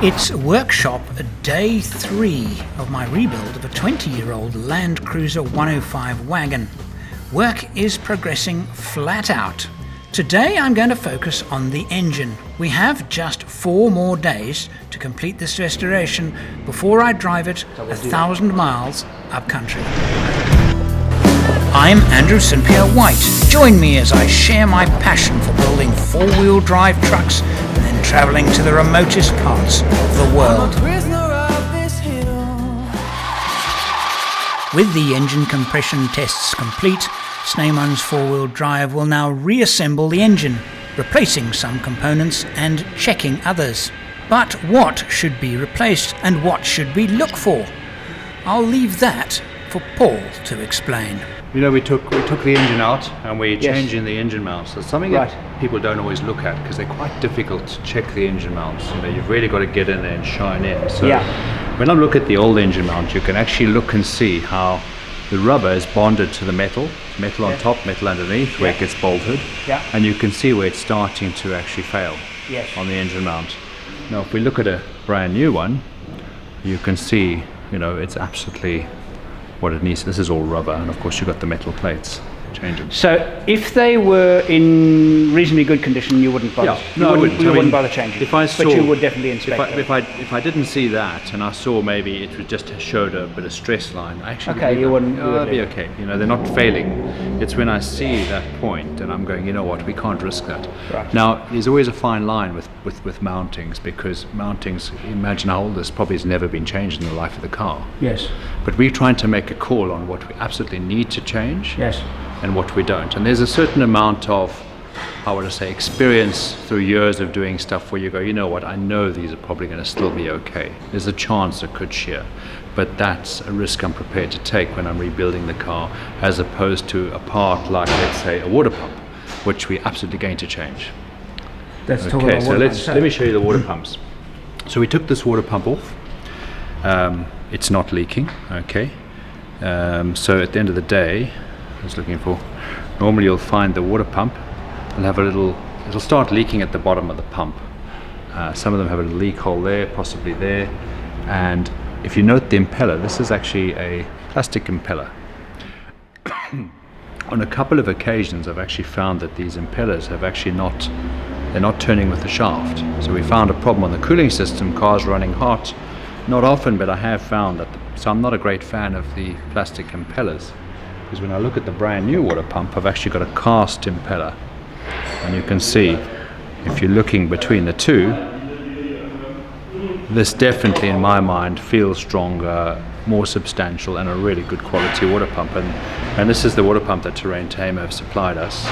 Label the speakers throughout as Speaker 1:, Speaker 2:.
Speaker 1: It's workshop day 3 of my rebuild of a 20-year-old Land Cruiser 105 wagon. Work is progressing flat out. Today I'm going to focus on the engine. We have just 4 more days to complete this restoration before I drive it 1,000 miles up country. I'm Andrew St Pierre White. Join me as I share my passion for building 4-wheel drive trucks and then travelling to the remotest parts of the world. With the engine compression tests complete, Sneyman's 4-wheel drive will now reassemble the engine, replacing some components and checking others. But what should be replaced and what should we look for? I'll leave that for Paul to explain.
Speaker 2: You know, we took the engine out and we're changing the engine mounts. It's something that people don't always look at because they're quite difficult to check the engine mounts. You know, you've really got to get in there and shine in. So when I look at the old engine mount, you can actually look and see how the rubber is bonded to the metal. Metal on top, metal underneath, where it gets bolted. And you can see where it's starting to actually fail on the engine mount. Now, if we look at a brand new one, you can see, you know, it's absolutely what it needs. This is all rubber, and of course you've got the metal plates changing.
Speaker 1: So if they were in reasonably good condition, you wouldn't bother?
Speaker 2: No, I wouldn't.
Speaker 1: You wouldn't bother changing?
Speaker 2: If I saw,
Speaker 1: but you would definitely inspect
Speaker 2: if I didn't see that, and I saw maybe it just showed a bit of stress line, I actually that'd be okay. You know, they're not failing. It's when I see that point and I'm going, you know what, we can't risk that. Now, there's always a fine line with mountings, because mountings, imagine how old this probably has never been changed in the life of the car.
Speaker 1: Yes.
Speaker 2: But we're trying to make a call on what we absolutely need to change.
Speaker 1: Yes.
Speaker 2: And what we don't. And there's a certain amount of, how would I say, experience through years of doing stuff where you go, you know what, I know these are probably going to still be okay. There's a chance it could shear, but that's a risk I'm prepared to take when I'm rebuilding the car, as opposed to a part like, let's say, a water pump, which we're absolutely going to change.
Speaker 1: Let's talk about
Speaker 2: so let me show you the water pumps. So we took this water pump off. It's not leaking, okay. So at the end of the day, I was looking for, normally you'll find the water pump will have it'll start leaking at the bottom of the pump. Some of them have a leak hole there, possibly there. And if you note the impeller, this is actually a plastic impeller. On a couple of occasions I've actually found that these impellers have actually they're not turning with the shaft. So we found a problem on the cooling system, cars running hot. Not often, but I have found that, so I'm not a great fan of the plastic impellers. Because when I look at the brand new water pump, I've actually got a cast impeller, and you can see, if you're looking between the two, this definitely in my mind feels stronger, more substantial, and a really good quality water pump. And this is the water pump that Terrain Tamer have supplied us,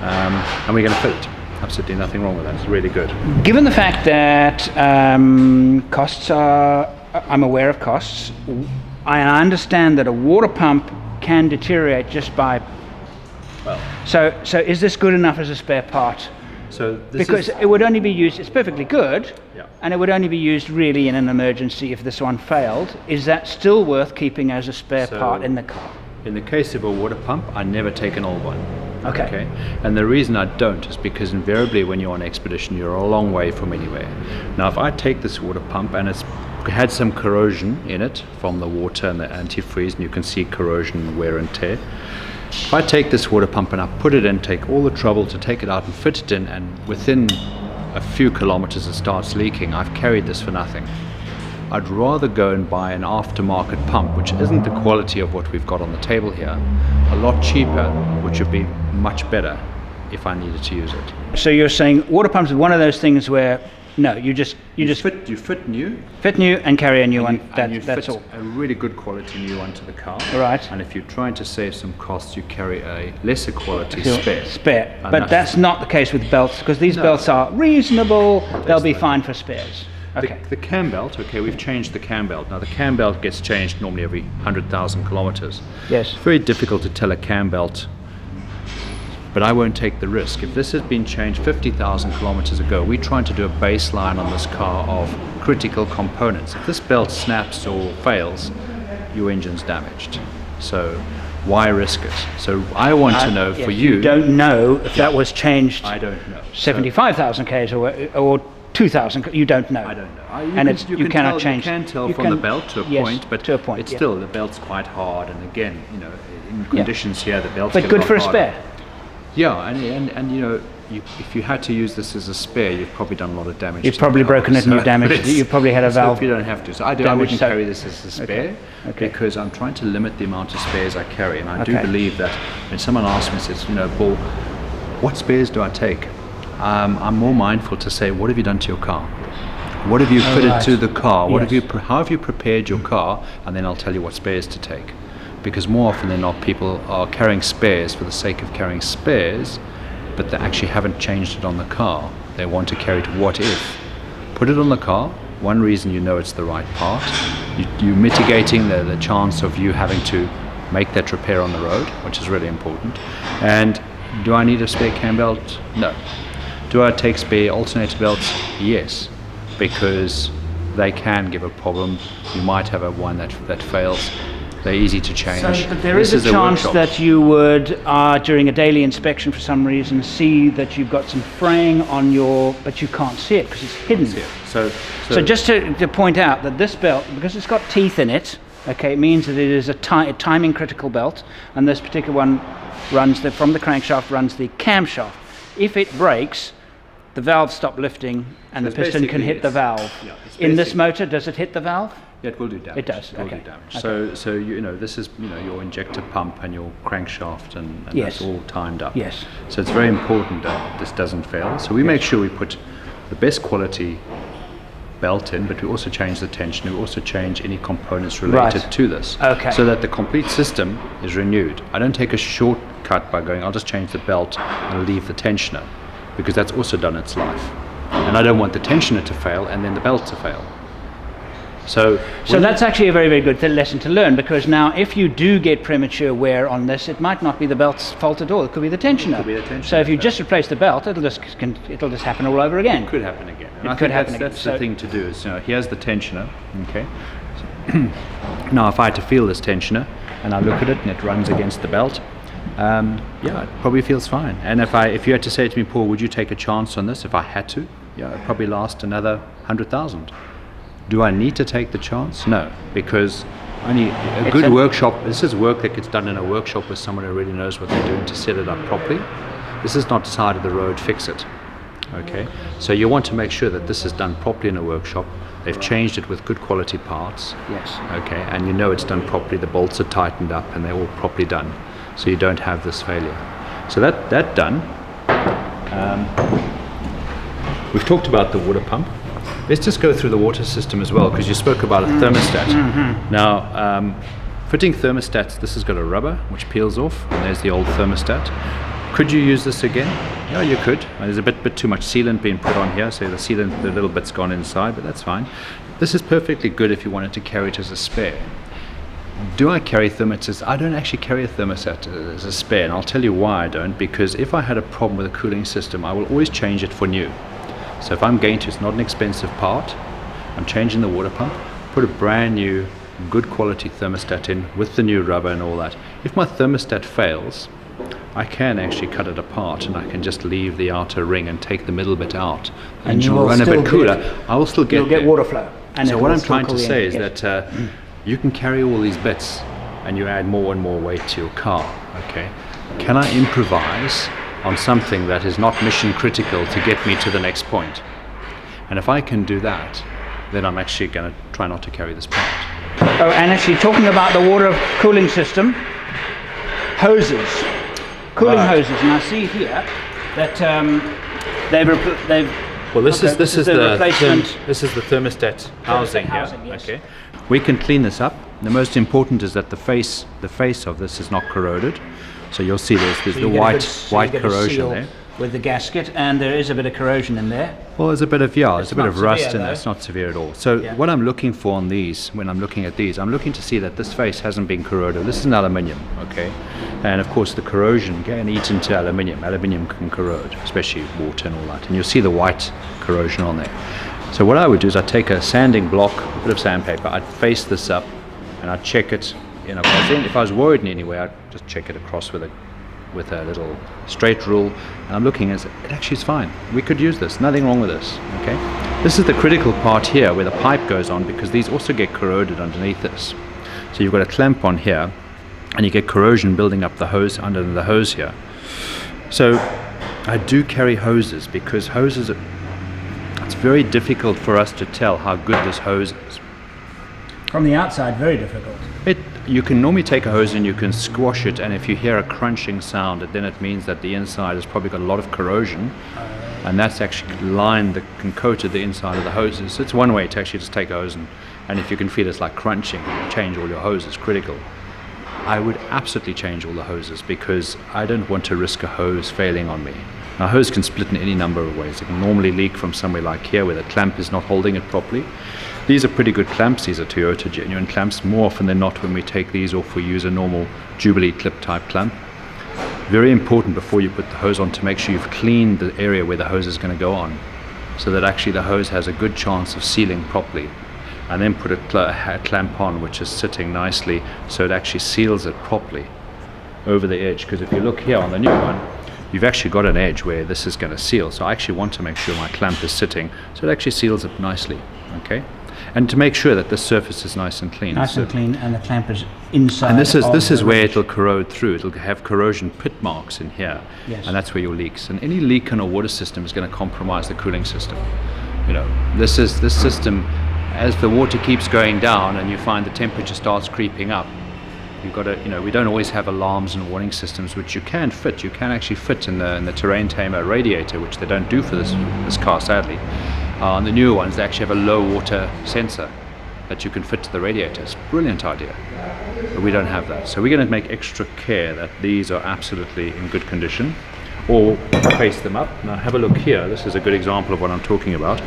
Speaker 2: and we're going to fit it. Absolutely nothing wrong with that. It's really good.
Speaker 1: Given the fact that costs are, I'm aware of costs, I understand that a water pump can deteriorate just by, so is this good enough as a spare part?
Speaker 2: So this
Speaker 1: because it would only be used, it's perfectly good, and it would only be used really in an emergency if this one failed. Is that still worth keeping as a spare part in the car?
Speaker 2: In the case of a water pump, I never take an old one.
Speaker 1: Okay.
Speaker 2: And the reason I don't is because invariably when you're on expedition, you're a long way from anywhere. Now, if I take this water pump and it's had some corrosion in it from the water and the antifreeze, and you can see corrosion, wear and tear. If I take this water pump and I put it in, take all the trouble to take it out and fit it in, and within a few kilometers it starts leaking, I've carried this for nothing. I'd rather go and buy an aftermarket pump, which isn't the quality of what we've got on the table here, a lot cheaper, which would be much better if I needed to use it.
Speaker 1: So you're saying water pumps is one of those things where no, you
Speaker 2: fit new
Speaker 1: and carry a new one.
Speaker 2: That's all. A really good quality new one to the car.
Speaker 1: Right.
Speaker 2: And if you're trying to save some costs, you carry a lesser quality
Speaker 1: spare. But that's not the case with belts, because these belts are reasonable. They'll be fine for spares. Okay.
Speaker 2: The cam belt, we've changed the cam belt. Now the cam belt gets changed normally every 100,000 kilometers.
Speaker 1: Yes.
Speaker 2: It's very difficult to tell a cam belt, but I won't take the risk. If this has been changed 50,000 kilometers ago, we're trying to do a baseline on this car of critical components. If this belt snaps or fails, your engine's damaged. So why risk it? So I want to know for you.
Speaker 1: You don't know if that was changed.
Speaker 2: I don't know.
Speaker 1: 75,000 Ks or 2,000. You don't know.
Speaker 2: I don't know.
Speaker 1: You cannot change.
Speaker 2: You can tell from the belt to a point, but
Speaker 1: to a point,
Speaker 2: it's still, the belt's quite hard. And again, you know, in conditions here, the belt's
Speaker 1: but good for a spare.
Speaker 2: Yeah, and you know, if you had to use this as a spare, you've probably done a lot of damage.
Speaker 1: You've probably broken it and you've damaged it. You've probably had a valve.
Speaker 2: You don't have to. So I wouldn't carry this as a spare because I'm trying to limit the amount of spares I carry. And I do believe that when someone asks me, says, you know, Paul, what spares do I take? I'm more mindful to say, what have you done to your car? What have you fitted to the car? What how have you prepared your car? And then I'll tell you what spares to take. Because more often than not, people are carrying spares for the sake of carrying spares, but they actually haven't changed it on the car. They want to carry it what if. Put it on the car. One reason you know it's the right part. You're mitigating the chance of you having to make that repair on the road, which is really important. And do I need a spare cam belt? No. Do I take spare alternator belts? Yes, because they can give a problem. You might have one that fails. They're easy to change.
Speaker 1: So, but there is a chance that you would, during a daily inspection for some reason, see that you've got some fraying on but you can't see it because it's hidden. So just to point out that this belt, because it's got teeth in it, okay, it means that it is a timing critical belt, and this particular one runs from the crankshaft runs the camshaft. If it breaks, the valves stop lifting and the piston can hit the valve. Yeah, in this motor, does it hit the valve?
Speaker 2: Yeah, it will do damage.
Speaker 1: It does.
Speaker 2: It will do damage. So you know, this is, you know, your injector pump and your crankshaft, and that's all timed up.
Speaker 1: Yes.
Speaker 2: So it's very important that this doesn't fail. So we make sure we put the best quality belt in, but we also change the tension. We also change any components related to this.
Speaker 1: Okay.
Speaker 2: So that the complete system is renewed. I don't take a shortcut by going, I'll just change the belt and leave the tensioner, because that's also done its life. And I don't want the tensioner to fail and then the belt to fail. So
Speaker 1: that's actually a very, very good lesson to learn, because now if you do get premature wear on this, it might not be the belt's fault at all. It could be the tensioner. So if you just replace the belt, it'll just happen all over again.
Speaker 2: It could happen again. And I think that's the thing to do. Is, you know, here's the tensioner. Okay. Now, if I had to feel this tensioner and I look at it and it runs against the belt, it probably feels fine. And if you had to say to me, Paul, would you take a chance on this? If I had to, it'd probably last another 100,000. Do I need to take the chance? No, because only a good workshop, this is work that gets done in a workshop with someone who really knows what they're doing to set it up properly. This is not side of the road, fix it. Okay, so you want to make sure that this is done properly in a workshop. They've changed it with good quality parts.
Speaker 1: Yes.
Speaker 2: Okay, and you know it's done properly, the bolts are tightened up and they're all properly done. So you don't have this failure. So that done. We've talked about the water pump. Let's just go through the water system as well, because you spoke about a thermostat. Mm-hmm. Now, fitting thermostats, this has got a rubber which peels off, and there's the old thermostat. Could you use this again? Yeah, you could. There's a bit too much sealant being put on here, so the sealant, the little bit's gone inside, but that's fine. This is perfectly good if you wanted to carry it as a spare. Do I carry thermostats? I don't actually carry a thermostat as a spare, and I'll tell you why I don't, because if I had a problem with a cooling system, I will always change it for new. So if I'm going to, it's not an expensive part, I'm changing the water pump, put a brand new, good quality thermostat in with the new rubber and all that. If my thermostat fails, I can actually cut it apart and I can just leave the outer ring and take the middle bit out. And you will run a bit cooler. I will still get
Speaker 1: water flow.
Speaker 2: And so what I'm trying to say is that you can carry all these bits and you add more and more weight to your car. Okay, can I improvise on something that is not mission critical to get me to the next point? And if I can do that, then I'm actually going to try not to carry this part.
Speaker 1: Oh, and actually talking about the water cooling system, hoses, cooling hoses. And I see here that
Speaker 2: this is the thermostat housing here.
Speaker 1: Yes.
Speaker 2: Okay, we can clean this up. The most important is that the face of this is not corroded. So you'll see there's the white corrosion there.
Speaker 1: With the gasket, and there is a bit of corrosion in there.
Speaker 2: Well, there's a bit of there's a bit of rust in there. It's not severe at all. So what I'm looking for on these, when I'm looking at these, I'm looking to see that this face hasn't been corroded. This is an aluminium, okay? And of course the corrosion can eat into aluminium. Aluminium can corrode, especially water and all that. And you'll see the white corrosion on there. So what I would do is I'd take a sanding block, a bit of sandpaper, I'd face this up and I'd check it. You know, if I was worried in any way, I'd just check it across with with a little straight rule, and I'm looking and it actually is fine. We could use this, nothing wrong with this. Okay, this is the critical part here where the pipe goes on, because these also get corroded underneath this. So you've got a clamp on here, and you get corrosion building up the hose under the hose here. So I do carry hoses, because hoses it's very difficult for us to tell how good this hose is.
Speaker 1: From the outside, very difficult.
Speaker 2: You can normally take a hose and you can squash it, and if you hear a crunching sound, then it means that the inside has probably got a lot of corrosion, and that's actually lined and coated the inside of the hoses. So it's one way to actually just take a hose, and if you can feel it's like crunching, change all your hoses, critical. I would absolutely change all the hoses, because I don't want to risk a hose failing on me. Now, a hose can split in any number of ways. It can normally leak from somewhere like here where the clamp is not holding it properly. These are pretty good clamps. These are Toyota genuine clamps. More often than not, when we take these off, we use a normal Jubilee clip type clamp. Very important before you put the hose on to make sure you've cleaned the area where the hose is going to go on, so that actually the hose has a good chance of sealing properly. And then put a clamp on which is sitting nicely, so it actually seals it properly over the edge. Because if you look here on the new one, you've actually got an edge where this is going to seal. So I actually want to make sure my clamp is sitting so it actually seals it nicely. Okay, and to make sure that the surface is nice and clean.
Speaker 1: Nice and clean, and the clamp is inside.
Speaker 2: And this is where it'll corrode through. It'll have corrosion pit marks in here,
Speaker 1: yes.
Speaker 2: And that's where your leaks. And any leak in a water system is going to compromise the cooling system. You know, this system, as the water keeps going down and you find the temperature starts creeping up, you've got to, you know, we don't always have alarms and warning systems, which you can fit. You can actually fit in the terrain tamer radiator, which they don't do for this car, sadly. On the newer ones, they actually have a low water sensor that you can fit to the radiator. It's a brilliant idea, but we don't have that. So we're going to make extra care that these are absolutely in good condition, or face them up. Now have a look here. This is a good example of what I'm talking about.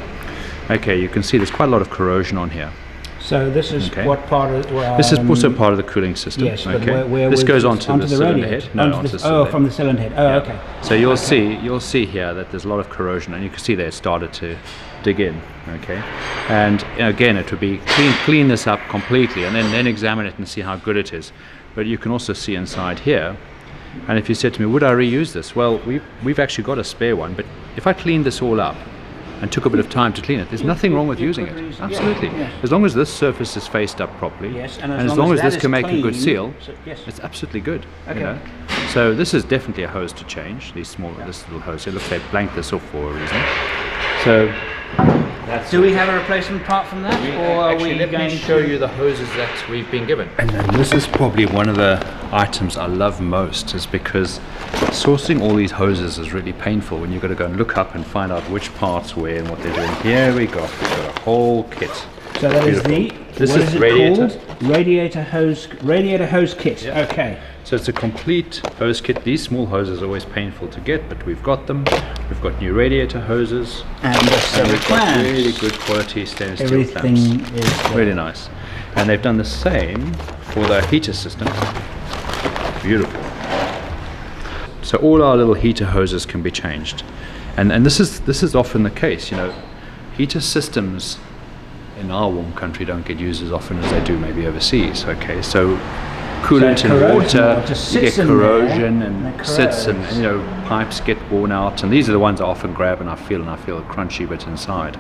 Speaker 2: Okay, you can see there's quite a lot of corrosion on here.
Speaker 1: So this is what part of?
Speaker 2: This is also part of the cooling system.
Speaker 1: Yes, but
Speaker 2: okay.
Speaker 1: where
Speaker 2: this goes onto the cylinder
Speaker 1: radiator?
Speaker 2: head. No, onto the cylinder head.
Speaker 1: From the cylinder head. Oh,
Speaker 2: yeah.
Speaker 1: Okay.
Speaker 2: So you'll see here that there's a lot of corrosion, and you can see there it started to dig in. Okay, and again, it would be clean this up completely, and then examine it and see how good it is. But you can also see inside here. And if you said to me, would I reuse this? Well, we've actually got a spare one, but if I cleaned this all up and took a bit of time to clean it, there's nothing wrong with using it. Absolutely.
Speaker 1: Yeah.
Speaker 2: As long as this surface is faced up properly,
Speaker 1: yes,
Speaker 2: and as long as this can make a good
Speaker 1: clean,
Speaker 2: seal,
Speaker 1: so, yes.
Speaker 2: it's absolutely good.
Speaker 1: Okay.
Speaker 2: You know? So this is definitely a hose to change. This little hose. It looks like they blanked this off for a reason. So
Speaker 1: do we have a replacement part from that, or are we
Speaker 2: let
Speaker 1: going
Speaker 2: me show
Speaker 1: to
Speaker 2: you the hoses that we've been given. And this is probably one of the items I love most, is because sourcing all these hoses is really painful when you've got to go and look up and find out which parts where and what they're doing. Here we've got a whole kit.
Speaker 1: So that
Speaker 2: Beautiful.
Speaker 1: is what is it
Speaker 2: radiator.
Speaker 1: called? Radiator hose kit.
Speaker 2: Yeah.
Speaker 1: Okay.
Speaker 2: So it's a complete hose kit. These small hoses are always painful to get, but we've got them. We've got new radiator hoses.
Speaker 1: And
Speaker 2: We've got really good quality stainless steel
Speaker 1: everything
Speaker 2: clamps.
Speaker 1: is
Speaker 2: Really nice. And they've done the same for the heater system. Beautiful. So all our little heater hoses can be changed. And this is often the case, you know. Heater systems in our warm country don't get used as often as they do maybe overseas. Okay, so coolant in water, you get corrosion and sits, and you know, pipes get worn out, and these are the ones I often grab and I feel a crunchy bit inside.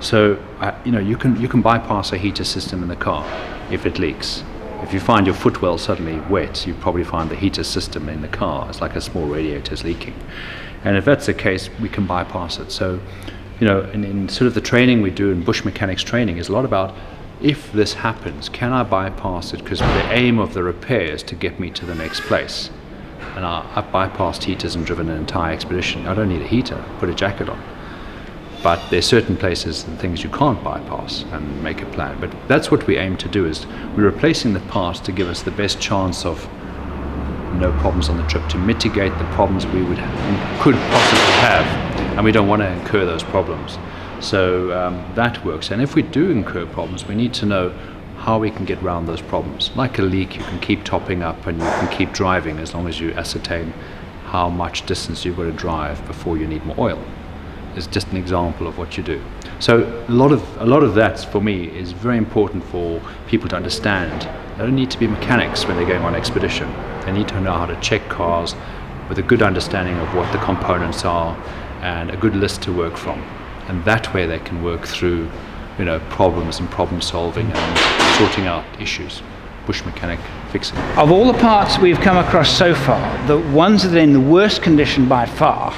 Speaker 2: So you know, you can bypass a heater system in the car if it leaks. If you find your footwell suddenly wet, you probably find the heater system in the car. It's like a small radiator is leaking, and if that's the case, we can bypass it. So you know, in sort of the training we do in bush mechanics training is a lot about, if this happens, can I bypass it? Because the aim of the repair is to get me to the next place. And I've bypassed heaters and driven an entire expedition. I don't need a heater, put a jacket on. But there's certain places and things you can't bypass and make a plan. But that's what we aim to do, is we're replacing the parts to give us the best chance of no problems on the trip, to mitigate the problems we could possibly have, and we don't want to incur those problems. So that works. And if we do incur problems, we need to know how we can get around those problems. Like a leak, you can keep topping up and you can keep driving as long as you ascertain how much distance you've got to drive before you need more oil. It's just an example of what you do. So a lot of that, for me, is very important for people to understand. They don't need to be mechanics when they're going on expedition. They need to know how to check cars with a good understanding of what the components are and a good list to work from. And that way they can work through, problems and problem solving and sorting out issues. Bush mechanic fixing.
Speaker 1: Of all the parts we've come across so far, the ones that are in the worst condition by far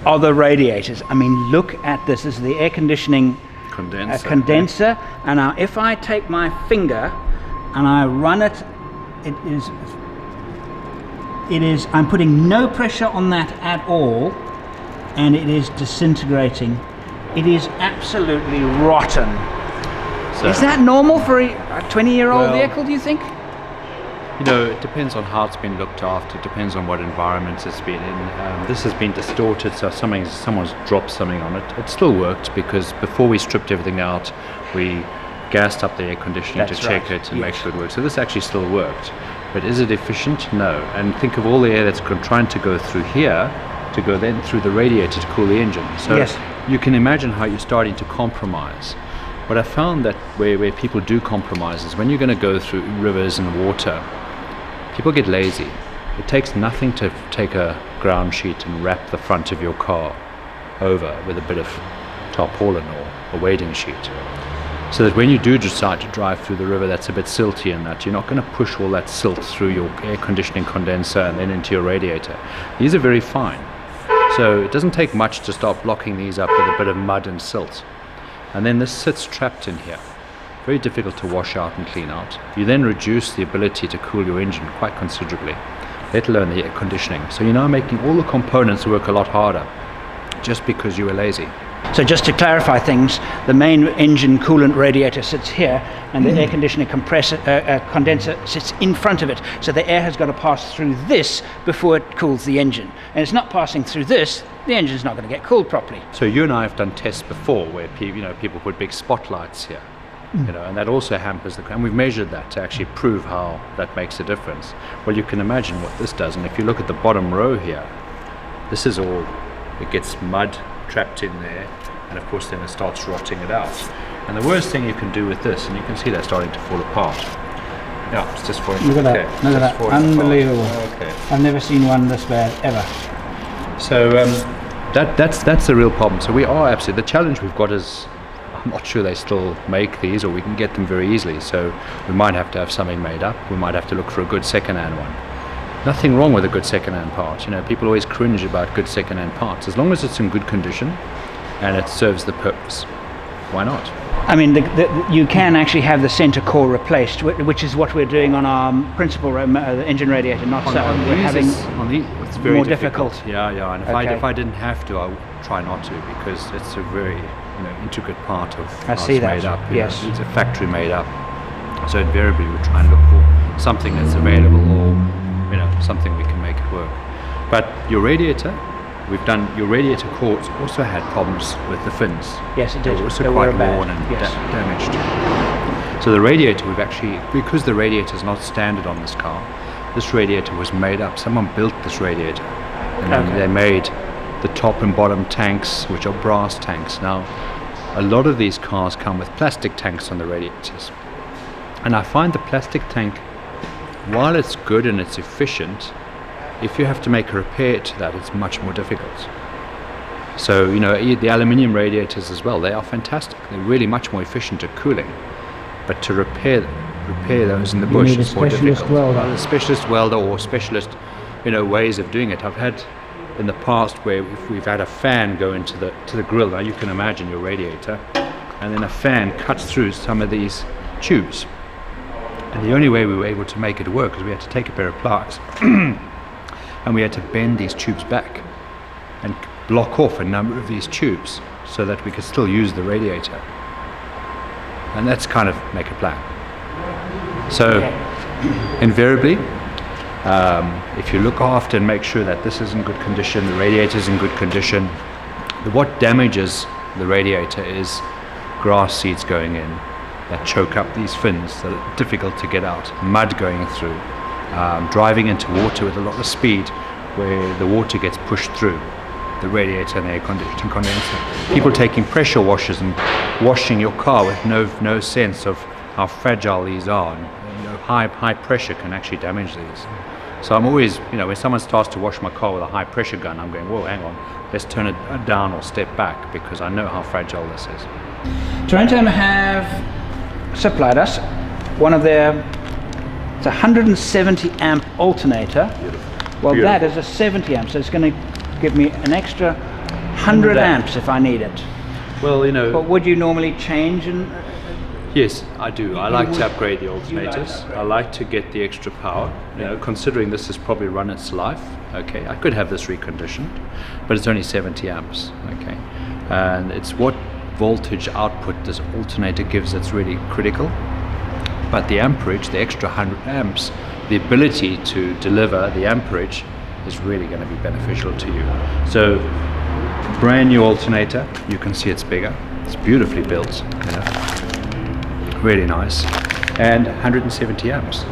Speaker 1: are the radiators. I mean, look at this. This is the air conditioning condenser. And now if I take my finger and I run it, I'm putting no pressure on that at all, and it is disintegrating. It is absolutely rotten. So, is that normal for a 20-year-old vehicle, do you think?
Speaker 2: It depends on how it's been looked after. It depends on what environment it's been in. This has been distorted, so someone's dropped something on it. It still worked because before we stripped everything out, we gassed up the air conditioning to check it and make sure it worked. So this actually still worked. But is it efficient? No. And think of all the air that's trying to go through here to go then through the radiator to cool the engine. So you can imagine how you're starting to compromise. What I found that where people do compromise is when you're going to go through rivers and water, people get lazy. It takes nothing to take a ground sheet and wrap the front of your car over with a bit of tarpaulin or a wading sheet. So that when you do decide to drive through the river that's a bit silty and that, you're not going to push all that silt through your air conditioning condenser and then into your radiator. These are very fine. So it doesn't take much to start blocking these up with a bit of mud and silt. And then this sits trapped in here. Very difficult to wash out and clean out. You then reduce the ability to cool your engine quite considerably, let alone the air conditioning. So you're now making all the components work a lot harder just because you were lazy.
Speaker 1: So just to clarify things, the main engine coolant radiator sits here and the air conditioning condenser sits in front of it. So the air has got to pass through this before it cools the engine. And it's not passing through this, the engine's not going to get cooled properly.
Speaker 2: So you and I have done tests before where people put big spotlights here. And that also hampers and we've measured that to actually prove how that makes a difference. Well, you can imagine what this does, and if you look at the bottom row here, this is all, it gets mud trapped in there, and of course then it starts rotting it out. And the worst thing you can do with this, and you can see that starting to fall apart. Yeah, it's just falling apart.
Speaker 1: Look at that, look at that, unbelievable. Okay. I've never seen one this bad, ever.
Speaker 2: So that's the real problem. So we are absolutely, the challenge we've got is, I'm not sure they still make these, or we can get them very easily, so we might have to have something made up. We might have to look for a good second-hand one. Nothing wrong with a good second-hand part. People always cringe about good second-hand parts. As long as it's in good condition and it serves the purpose, why not?
Speaker 1: I mean, you can actually have the center core replaced, which is what we're doing on our principal the engine radiator. Not so we're having
Speaker 2: it's very
Speaker 1: more difficult.
Speaker 2: Yeah. And if I didn't have to, I would try not to, because it's a very intricate part of how it's made up.
Speaker 1: Yes,
Speaker 2: it's a factory made up. So invariably, we try and look for something that's available, or something we can make it work. But your radiator, your radiator cores also had problems with the fins.
Speaker 1: Yes, it did.
Speaker 2: They were also quite worn and damaged. So the radiator, because the radiator is not standard on this car, this radiator was made up. Someone built this radiator, and they made the top and bottom tanks, which are brass tanks. Now, a lot of these cars come with plastic tanks on the radiators, and I find the plastic tank, while it's good and it's efficient, if you have to make a repair to that, it's much more difficult. So the aluminium radiators as well, they are fantastic. They're really much more efficient at cooling, but to repair those in the bush is more difficult. A specialist welder or specialist ways of doing it. I've had in the past where if we've had a fan go into the grill. Now you can imagine your radiator, and then a fan cuts through some of these tubes. And the only way we were able to make it work is we had to take a pair of pliers and we had to bend these tubes back and block off a number of these tubes so that we could still use the radiator. And that's kind of make a plan. So invariably, if you look after and make sure that this is in good condition, the radiator is in good condition, what damages the radiator is grass seeds going in that choke up these fins that are difficult to get out, mud going through, driving into water with a lot of speed where the water gets pushed through the radiator and the air conditioning condenser. People taking pressure washers and washing your car with no sense of how fragile these are. And, high pressure can actually damage these. So I'm always, when someone starts to wash my car with a high pressure gun, I'm going, whoa, hang on, let's turn it down or step back, because I know how fragile this is.
Speaker 1: Toronto have supplied us one of their, it's a 170 amp alternator.
Speaker 2: Beautiful.
Speaker 1: Well,
Speaker 2: Beautiful.
Speaker 1: that is a 70 amp, so it's going to give me an extra 100 amps if I need it.
Speaker 2: Well,
Speaker 1: But would you normally change?
Speaker 2: Yes, I do. I like to upgrade the alternators. I like to get the extra power. Considering this has probably run its life, okay, I could have this reconditioned, but it's only 70 amps, okay, and it's what voltage output this alternator gives that's really critical. But the amperage, the extra 100 amps, the ability to deliver the amperage is really going to be beneficial to you. So, brand new alternator. You can see it's bigger. It's beautifully built. Really nice, and 170 amps.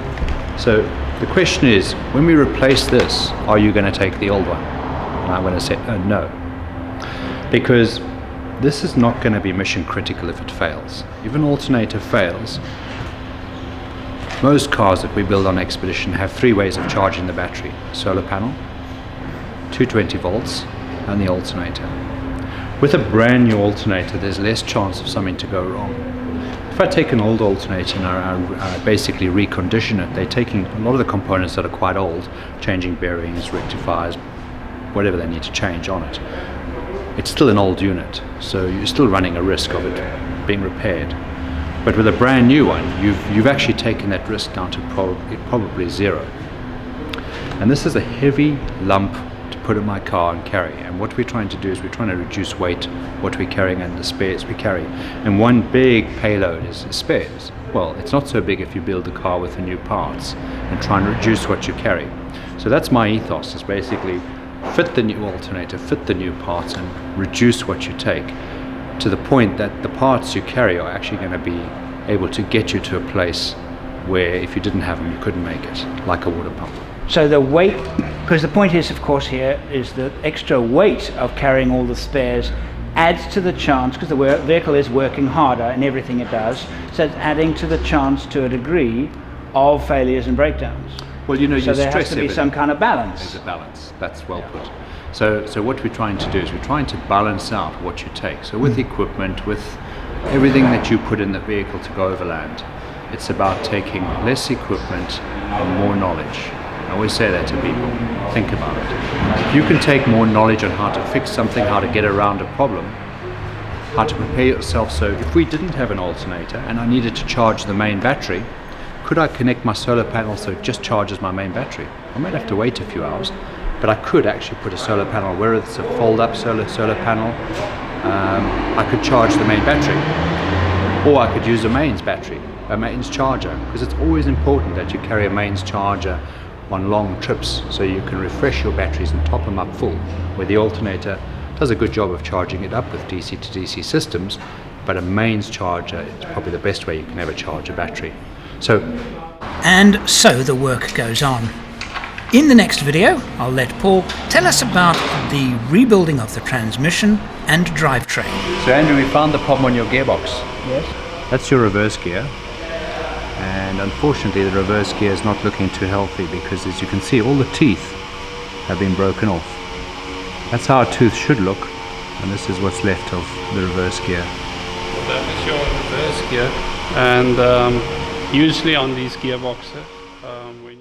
Speaker 2: So the question is, when we replace this, are you going to take the old one? And I'm going to say no, because this is not going to be mission critical if it fails. If an alternator fails, most cars that we build on Expedition have 3 ways of charging the battery: solar panel, 220 volts, and the alternator. With a brand new alternator, there's less chance of something to go wrong. If I take an old alternator and I basically recondition it, they're taking a lot of the components that are quite old, changing bearings, rectifiers, whatever they need to change on it. It's still an old unit, so you're still running a risk of it being repaired. But with a brand new one, you've actually taken that risk down to probably zero. And this is a heavy lump to put in my car and carry. And what we're trying to do is we're trying to reduce weight, what we're carrying, and the spares we carry. And one big payload is spares. Well, it's not so big if you build a car with the new parts and try and reduce what you carry. So that's my ethos, is basically fit the new alternator, fit the new parts, and reduce what you take, to the point that the parts you carry are actually going to be able to get you to a place where if you didn't have them, you couldn't make it, like a water pump.
Speaker 1: So the weight, because the point is, of course, here is the extra weight of carrying all the spares adds to the chance, because the vehicle is working harder in everything it does, so it's adding to the chance to a degree of failures and breakdowns.
Speaker 2: Well, you
Speaker 1: so there has to be some kind of balance.
Speaker 2: There's a balance. That's well put. So what we're trying to do is we're trying to balance out what you take. So with equipment, with everything that you put in the vehicle to go overland, it's about taking less equipment and more knowledge. I always say that to people. Think about it. If you can take more knowledge on how to fix something, how to get around a problem, how to prepare yourself. So if we didn't have an alternator and I needed to charge the main battery, could I connect my solar panel so it just charges my main battery? I might have to wait a few hours, but I could actually put a solar panel where it's a fold-up solar panel. I could charge the main battery, or I could use a mains battery, a mains charger, because it's always important that you carry a mains charger on long trips so you can refresh your batteries and top them up full, where the alternator does a good job of charging it up with DC to DC systems, but a mains charger is probably the best way you can ever charge a battery.
Speaker 1: And so the work goes on. In the next video, I'll let Paul tell us about the rebuilding of the transmission and drivetrain.
Speaker 2: So Andrew, we found the problem on your gearbox.
Speaker 1: Yes.
Speaker 2: That's your reverse gear. And unfortunately the reverse gear is not looking too healthy, because as you can see, all the teeth have been broken off. That's how a tooth should look, and this is what's left of the reverse gear.
Speaker 3: That is your reverse gear, and usually on these gearboxes, when you